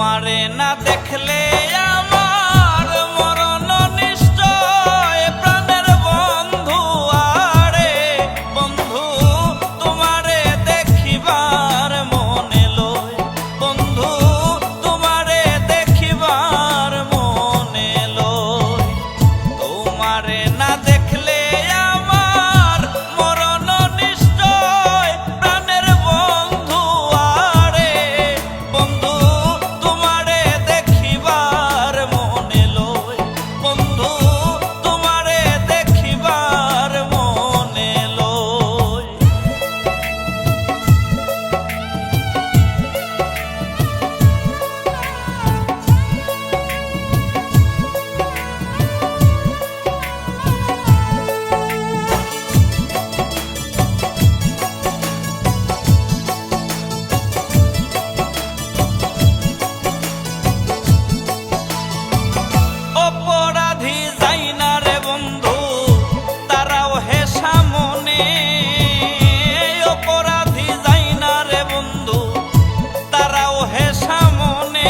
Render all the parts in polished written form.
তোমারে না দেখলে আমার মরণ নিশ্চয় প্রাণের বন্ধু আরে বন্ধু তোমারে দেখিবার মনে লয় বন্ধু তোমারে দেখিবার মনে লয় তোমারে না দেখলে আমার মরণ নিশ্চয় প্রাণের বন্ধু আরে বন্ধু তোমারে দেখিবার মনে লয় বন্ধু তোমারে দেখিবার মনে লয় অপরাধী যাই না রে বন্ধু তারাও হে সামনে অপরাধী যাই না রে বন্ধু তারাও হে সামনে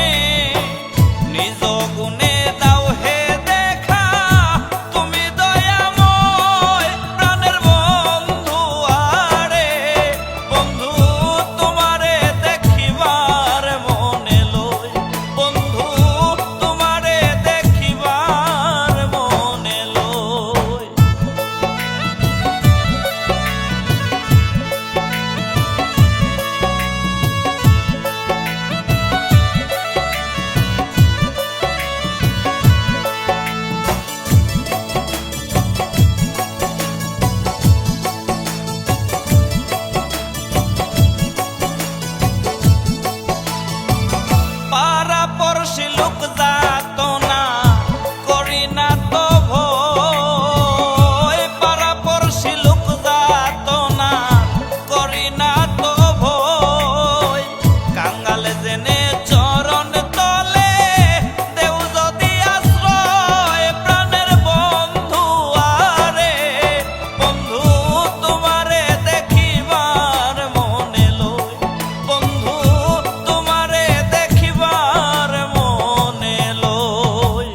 নিজ গুণে দাও হে দেখা তুমি দয়াময় প্রাণের বন্ধু আরে বন্ধু তোমারে দেখিবার মনে লয় বন্ধু তোমারে দেখিবার মনে লয় পাড়া পড়শি লোক যাত না করি না তো ভয় পাড়া পড়শি লোক যাত না করি না তো ভয় কাঙ্গাল জেনে চরণ তলে দেও যদি আশ্রয় প্রাণের বন্ধু আরে বন্ধু তোমারে দেখিবার মনে লয় বন্ধু তোমারে দেখিবার মনে লয়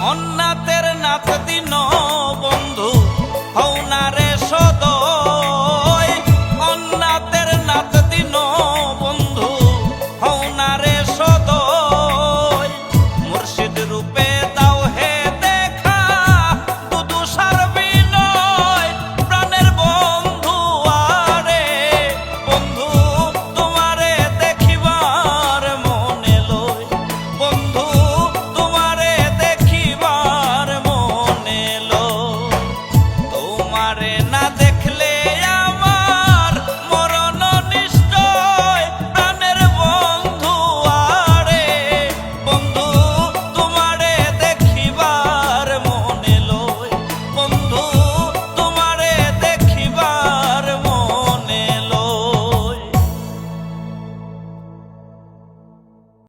অন্নাতের নাথ দিন বন্ধু হও না রে